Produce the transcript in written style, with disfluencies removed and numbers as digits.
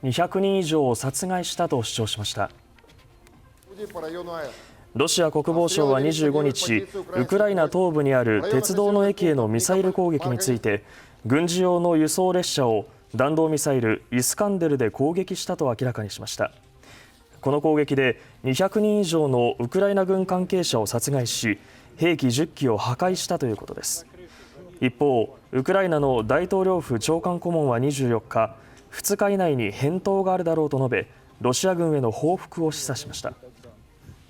200人以上を殺害したと主張しました。ロシア国防省は25日、ウクライナ東部にある鉄道の駅へのミサイル攻撃について、軍事用の輸送列車を弾道ミサイルイスカンデルで攻撃したと明らかにしました。この攻撃で200人以上のウクライナ軍関係者を殺害し、兵器10機を破壊したということです。一方、ウクライナの大統領府長官顧問は24日、2日以内に返答があるだろうと述べ、ロシア軍への報復を示唆しました。